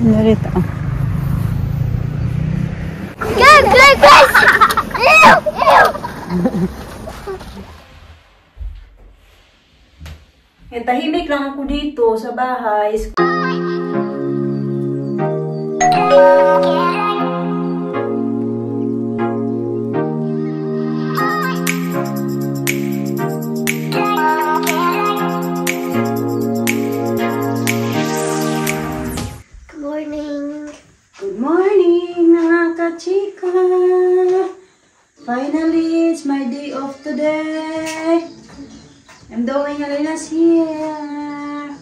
Narito. Tahimik lang ako dito sa bahay. Good morning, mga kachika. Finally, it's my day off today. I'm doing Alina's hair.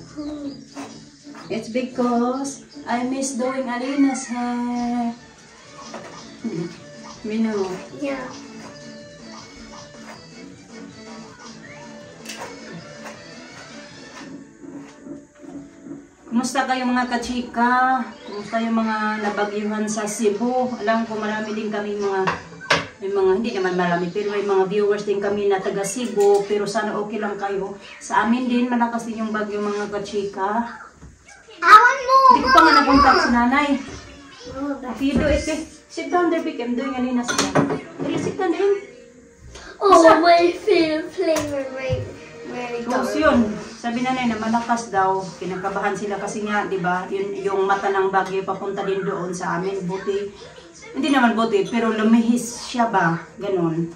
It's because I miss doing Alina's hair. Mino. Yeah. Kumusta kayo mga kachika? Kumusta yung mga nabagyuhan sa Cebu? Alam ko marami din kami may mga, hindi naman marami, pero may mga viewers din kami na taga Cebu. Pero sana okay lang kayo. Sa amin din, malakas din yung bagyo mga kachika. Hindi ko pa nga napunta si nanay. Okay, do it. Sit down there, Vic. I'm doing Alina's hair. Sit down there. Oh, my flavor very Tapos yun, sabi nanay na malakas daw, kinakabahan sila kasi nga, di ba, yung mata ng bagyo papunta din doon sa amin, buti, hindi naman buti, pero lumihis siya ba, ganun.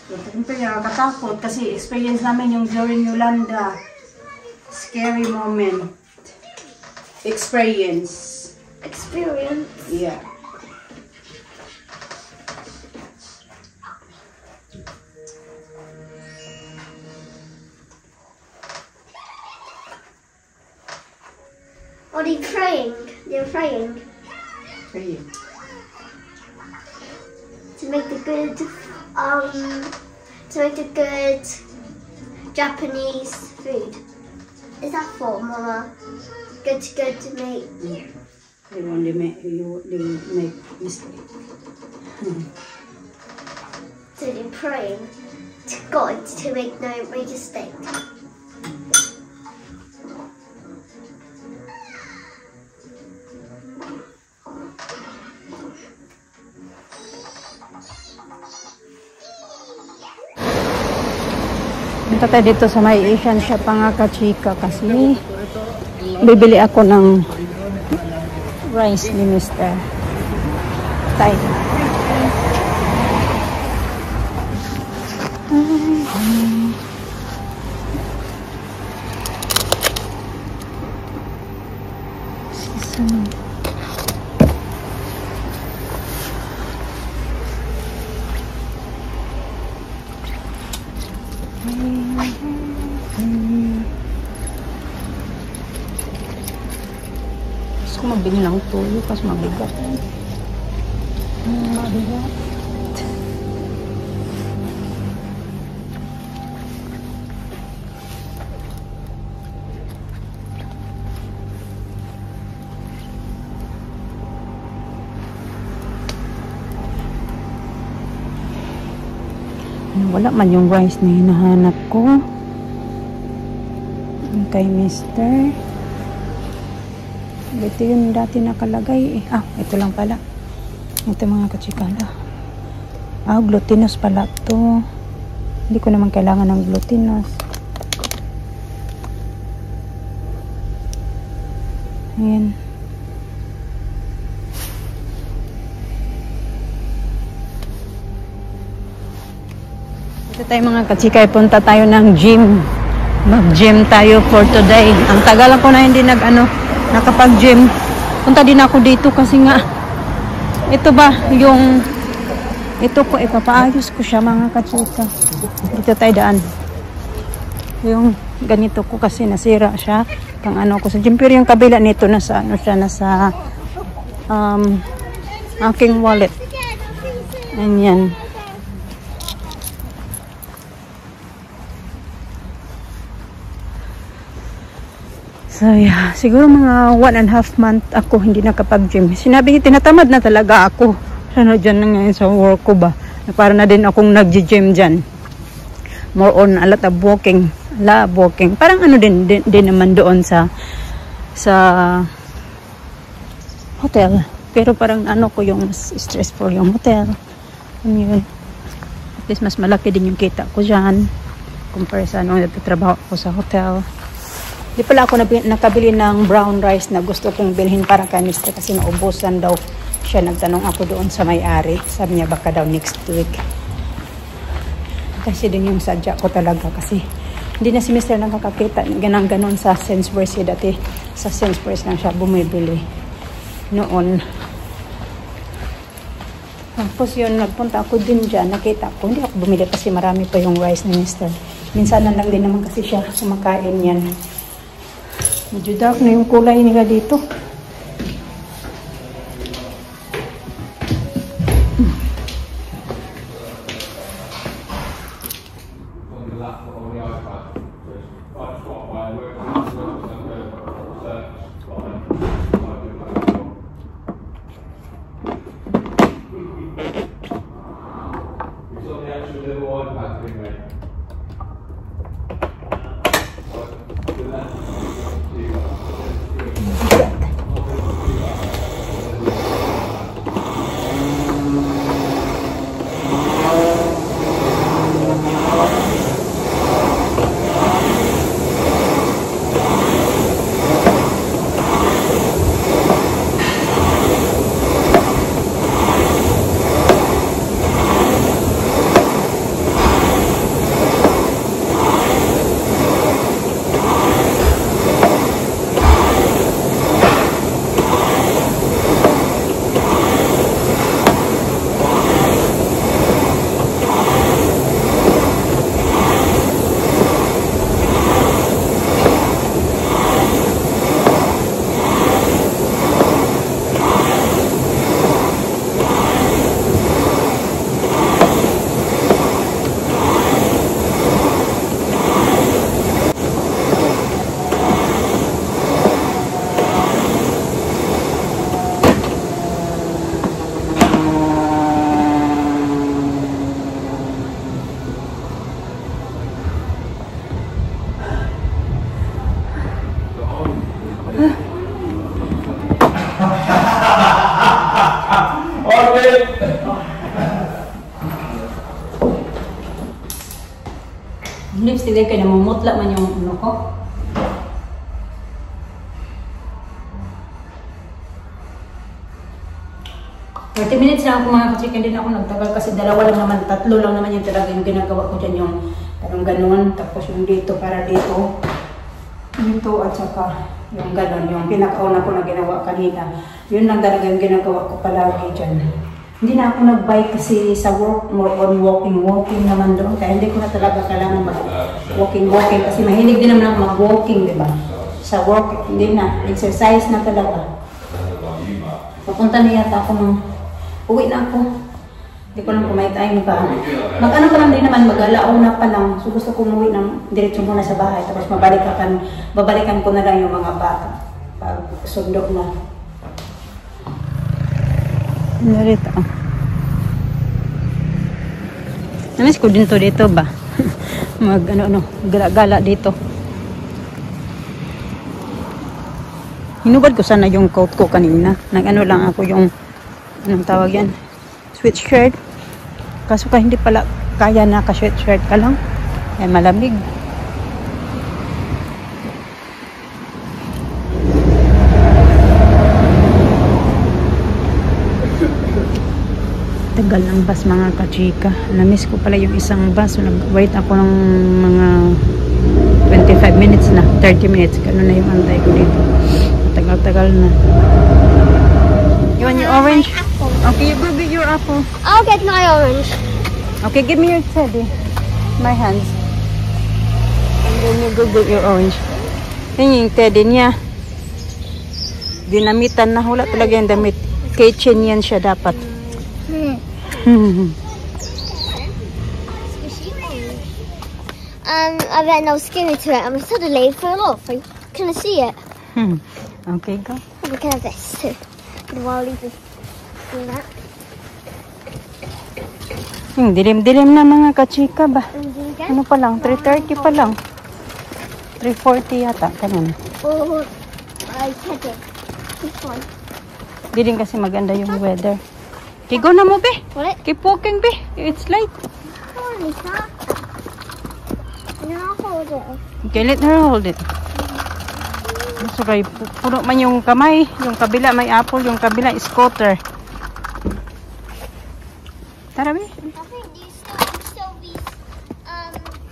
So, siyempre nakakatakot kasi experience namin yung during Yolanda, scary moment, experience. Yeah. Are they praying? They're praying. Praying. To make the good, Japanese food. Is that for, Mama? Good to make. Yeah. They make mistake. So they're praying to God to make no mistake. Punta tayo dito sa may Asian shop mga kachika kasi bibili ako ng rice ni Mr. Tayo. Gusto ko mabili ng tuyo kasi mabigat. Mabigat. Wala man yung rice na hinahanap ko. Kay Mr. Ito yung dati nakalagay. Ito lang pala. Ito mga kachikala. Glutinous pala to. Hindi ko naman kailangan ng glutinous. Ayan. Ito tayo mga kachikay. Punta tayo ng gym. Mag-gym tayo for today. Ang tagal ako na hindi nakapag-gym. Punta din ako dito kasi nga ito ba yung ito ko ipapaayos ko siya mga kachika. Dito tayo daan. Yung ganito ko kasi nasira siya. Pang ko sa gym. Pero yung kabila nito nasa nasa aking wallet. Ayan. So yeah, siguro mga 1.5 month ako hindi nakapag-gym. Sinabi tinatamad na talaga ako. Sana dyan na ngayon sa work ko ba. Para na din akong nag-gym dyan. More on a lot of walking. Parang din naman doon sa hotel. Pero parang ano ko yung mas stressful yung hotel. Ano yun? At least mas malaki din yung kita ko dyan. Compare sa ano, nagtatrabaho ko sa hotel. Di pala ako nakabili ng brown rice na gusto kong bilhin para kay Mr. kasi naubusan daw siya. Nagtanong ako doon sa may-ari. Sabi niya baka daw next week. Kasi din yung sadya ko talaga kasi hindi na si Mr. nakakakita. Ganang-ganon sa Sainsbury's. Dati sa Sainsbury's lang siya bumibili noon. Tapos yun, nagpunta ako din dyan. Nakita ko, hindi ako bumili kasi marami pa yung rice ni Mr. Minsan na lang din naman kasi siya kumakain yan. Medyo dark na yung kulay nila dito. Lips, hindi kayo namumutla man yung ano ko. Minutes lang ako mga ka-chicken, din ako nagtagal kasi dalawa lang naman, tatlo lang naman yung talaga yung ginagawa ko dyan, yung parang ganun, tapos yung dito para dito, dito at saka yung ganun, yung pinakauna ko na ginawa kanina, yun lang talaga yung ginagawa ko palagi dyan. Hindi na ako nag-bike kasi sa work, more on walking naman doon, kaya hindi ko na talaga kailangan mag-walking kasi mahilig din naman ako mag-walking, di ba? Sa work, hindi na, exercise na talaga. Papunta na yata ako ng uwi na ako. Hindi ko lang kumay tayo mag-ano pa lang din naman, mag-alauna pa lang. So gusto ko umuwi ng diretso muna sa bahay. Tapos babalikan ko na lang yung mga bata. Pag sundo na. Narito. Namiss ko din to dito ba? Gala-gala dito. Hinubad ko sana yung coat ko kanina. Nag-ano lang ako yung anong tawag yan? Sweatshirt. Kaso ka hindi pala kaya naka-sweatshirt ka lang. Ay malamig. Tagal ng bus mga kachika. Namiss ko pala yung isang bus. So, nag-wait ako ng mga 25 minutes na. 30 minutes. Gano'n na yung antay ko dito. Tagal-tagal na. You want your orange? Okay, you go get your apple. I'll get my orange. Okay, give me your teddy. My hands. And then you go get your orange. Yan yung teddy niya. Dinamitan na. Wala talaga yung damit. Kitchen yan siya dapat. I bet no skinny to it and suddenly it fell off. Can I see it? Okay, go. Oh, we can have this too. While leave this do that. Dilim-dilim na mga kachika ba? Ano pa lang? 3:30 pa lang. 3:40 yata. Ganun. Oh, I check it. This one. Di din kasi maganda yung weather. Okay, go na mo, be. What? Keep walking, be. It's light. Oh, Lisa. No, hold it. Okay, let her hold it. So, kay puno man yung kamay. Yung kabila may apple, yung kabila scooter. Tara, be. I think you still these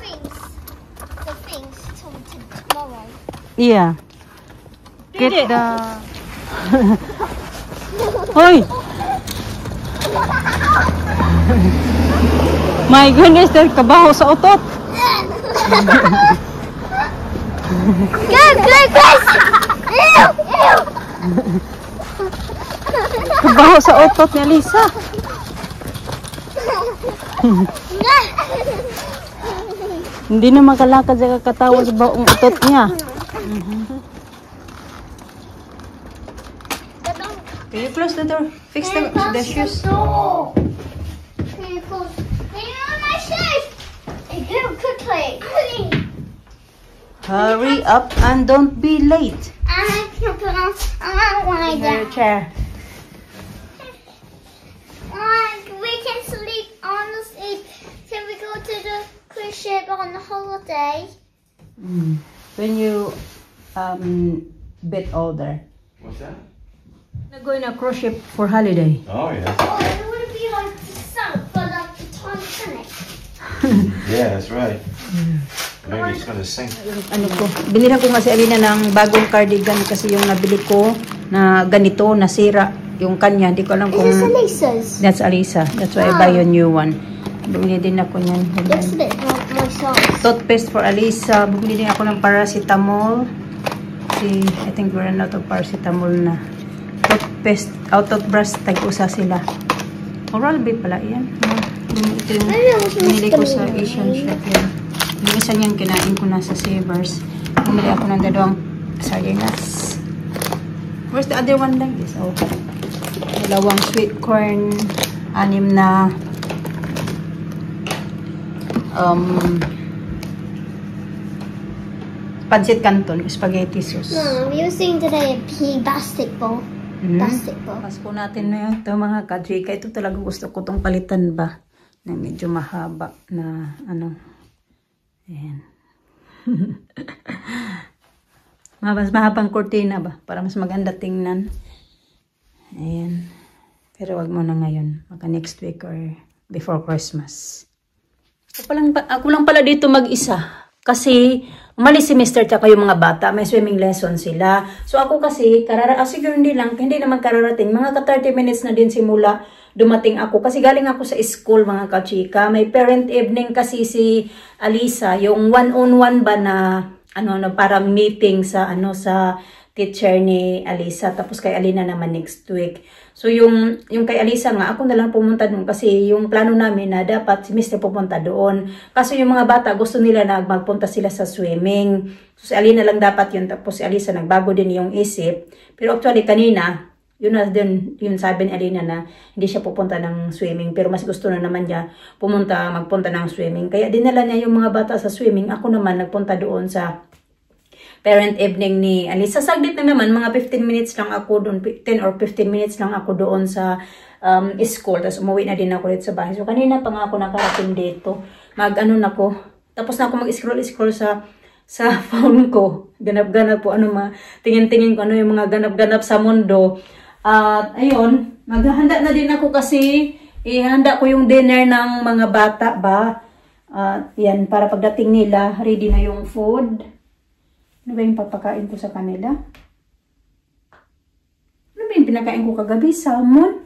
things. The things till tomorrow. Yeah. Get the... Hoy! My goodness, dahil kabaho sa otot. Good, Chris! Ew! Ew! Kabaho sa otot ni Alisa. Hindi na makalakad sa kakatawa sa baong otot niya. Can you close the door? Fix the shoes. Can you close? Can you on my shoes? Go quickly. Hurry up and don't be late. I can put on. I want Your chair. We can sleep on the sleep. Can we go to the cruise ship on the holiday? When you bit older. What's that? I'm going on a cruise ship for holiday. Oh, yeah. Oh, it would be like the sun, but like the Titanic. Yeah, that's right. Maybe it's gonna sink. Ano ko, binilhan ko nga si Alina ng bagong cardigan kasi yung nabili ko na ganito, nasira yung kanya. Hindi ko alam kung... Is this Elisa's? That's Alisa. That's why I buy a new one. Bumili din ako niyan. Looks a bit like my socks. Toothpaste for Alisa. Bumili din ako ng paracetamol. I think we're out of paracetamol na. Toothpaste, out of brush, tag-usa sila. Oral-B pala yan. Ito yung binili ko sa Asian shop yan. Yung isa niyan kinain ko na sa Savers. Bumili ako ng dalawang sardinas. Where's the other one like this? Oh, dalawang sweet corn, 6 na pancit canton, spaghetti sauce. No, I'm using today a pea basketball. Basketball. Pasko natin na yun. Ito mga kadrika. Ito talaga gusto ko itong palitan ba. Na medyo mahaba na ano. Ayan. Mas mahabang kurtina ba? Para mas maganda tingnan. Ayan. Pero wag mo na ngayon. Maka next week or before Christmas. Ako lang pala dito mag-isa. Kasi umalis si Mr. tsaka yung mga bata. May swimming lesson sila. So ako kasi, siguro hindi naman kararating. Mga ka 30 minutes na din simula dumating ako. Kasi galing ako sa school mga kachika. May parent evening kasi si Alisa. Yung one-on-one ba na parang meeting sa sa teacher ni Alisa. Tapos kay Alina naman next week. So yung kay Alisa nga, ako na lang pumunta doon kasi yung plano namin na dapat si Mr. pupunta doon. Kasi yung mga bata gusto nila na magpunta sila sa swimming. So si Alina lang dapat yun. Tapos si Alisa nagbago din yung isip. Pero actually kanina, yun na din yung sabi ni Alina na hindi siya pupunta ng swimming. Pero mas gusto na naman niya magpunta ng swimming. Kaya dinala niya yung mga bata sa swimming. Ako naman nagpunta doon sa parent evening ni Alisa. Saglit na naman, mga 15 minutes lang ako doon, 10 or 15 minutes lang ako doon sa school. Tapos umuwi na din ako dito sa bahay. So kanina pa nga ako nakarating dito. Tapos na ako mag-scroll sa phone ko. Ganap-ganap po, tingin-tingin ko yung mga ganap-ganap sa mundo. At ayun, maghahanda na din ako kasi ihanda ko yung dinner ng mga bata ba. Yan, para pagdating nila, ready na yung food. Ano ba yung papakain ko sa kanila? Ano ba yung pinakain ko kagabi? Salmon?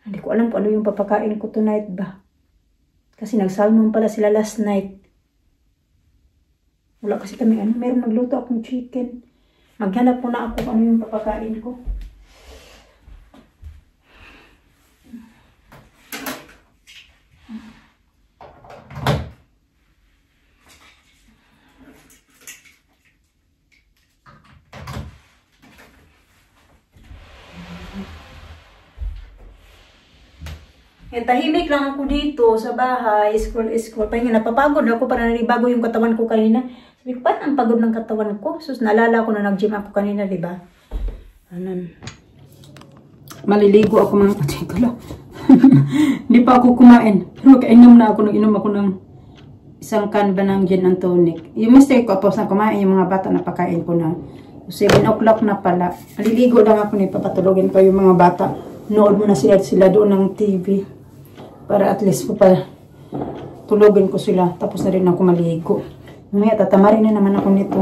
Hindi ko alam kung ano yung papakain ko tonight ba. Kasi nag-salmon pala sila last night. Wala kasi kami meron nagluto akong chicken. Maghanap po na ako kung ano yung papakain ko. Tahimik lang ako dito sa bahay, scroll. Pahinga, napapagod ako para naribago yung katawan ko kanina. Sabi ko, paano ang pagod ng katawan ko? Sus, naalala ko na nag-gym ako kanina, diba? Anan. Maliligo ako mga kachikala. Hindi pa ako kumain. Pero kainom na ako. Inom ako ng isang can ba ng gin and tonic. Yung mistake ko, tapos na kumain yung mga bata na pakain ko na. 7 o'clock na pala. Maliligo lang ako na ipapatulogin pa yung mga bata. Nood mo na sila doon ng TV. Para at least po pa tulogin ko sila. Tapos na rin ako maligo. Mamaya tatamarin na naman ako nito.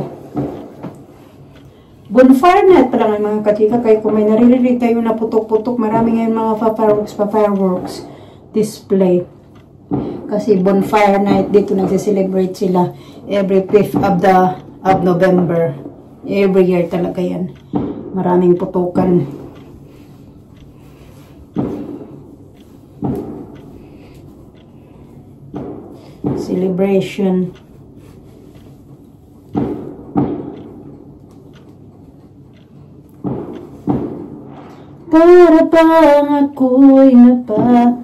Bonfire night pala ng mga kachika. Kaya kung may naririnig tayo na putok-putok, marami ngayon mga fireworks display. Kasi bonfire night dito nagse-celebrate sila every 5th of November. Every year talaga yan. Maraming putukan. Celebration. Para bang ako'y napabaliw.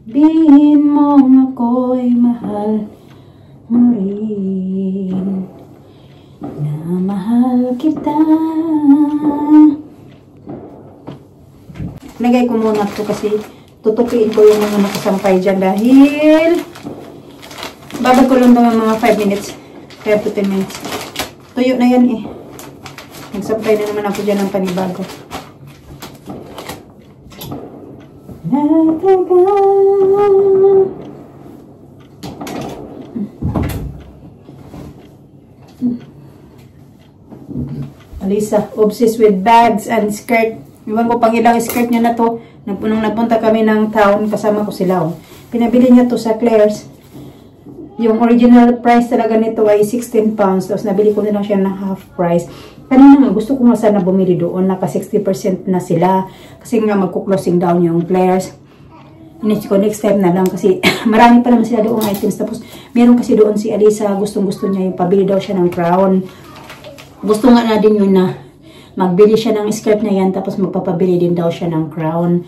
Bihin mong ako'y mahal mo rin. Na mahal kita. Lagay ko muna ito kasi tutupiin ko yung mga nakasampay dyan dahil babad ko lang naman mga 5 minutes. 5 to 10 minutes. Tuyo na yan eh. Nagsampay na naman ako dyan ng panibago. Alisa, obsessed with bags and skirt. Iwan ko pang ilang skirt niya na to. Nung napunta kami ng town, kasama ko sila. Oh. Pinabili niya to sa Claire's. Yung original price talaga nito ay 16 pounds. Tapos nabili ko na lang siya ng half price. Kanina nga, gusto ko nga sana bumili doon. Naka 60% na sila. Kasi nga magkuklosing down yung Claire's. Inisip ko next time na lang kasi marami pa naman sila doon items. Tapos meron kasi doon si Alisa. Gustong-gusto niya yung pabili daw siya ng crown. Gusto nga na din yun na magbili siya ng skirt na yan. Tapos magpapabili din daw siya ng crown.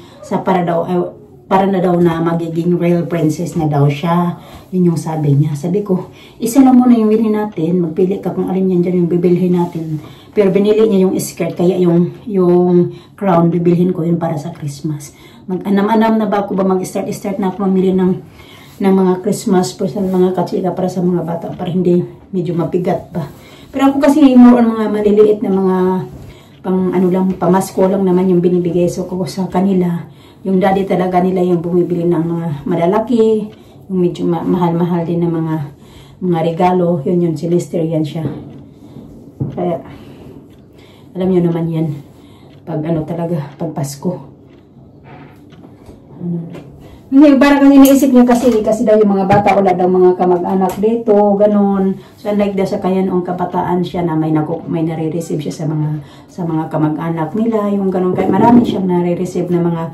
Para na daw na magiging real princess na daw siya. Yun yung sabi niya. Sabi ko, isa lang muna yung bilhin natin. Magpili ka kung alin yan dyan yung bibilhin natin. Pero binili niya yung skirt. Kaya yung crown, bibilhin ko yun para sa Christmas. Mag-anam-anam na ba ako ba mag-start na ako mamili ng mga Christmas for sa mga katsika para sa mga bata. Para hindi medyo mabigat ba. Pero ako kasi more on mga maliliit na mga pamasko lang naman yung binibigay so ko sa kanila. Yung daddy talaga nila yung bumibili ng mga malalaki, yung medyo mahal-mahal din na mga regalo. Yun si Lister yan siya. Kaya, alam nyo naman yan. Pag pag Pasko. Hindi, parang iniisip niya kasi daw yung mga bata wala daw mga kamag-anak dito, ganun. So, unlike daw sa kanya noong kabataan siya na may nare-receive siya sa mga kamag-anak nila, yung ganun. Kaya marami siyang nare-receive na mga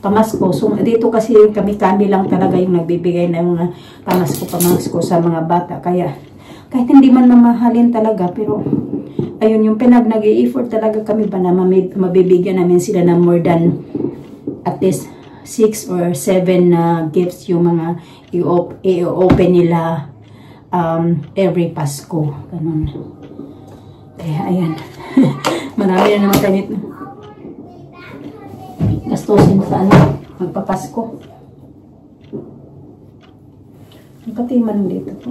pamasko. So, dito kasi kami lang talaga yung nagbibigay ng mga pamasko sa mga bata. Kaya, kahit hindi man mamahalin talaga, pero, ayun, yung nag-i-effort talaga kami ba na mabibigyan namin sila na more than at least 6 or 7 gifts yung mga i-open nila every Pasko. Ganun. Kaya, ayan. Marami na naman tayo nito. Gastusin sa magpapasko. Ang katiman dito po.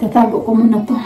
Tatago ko muna to.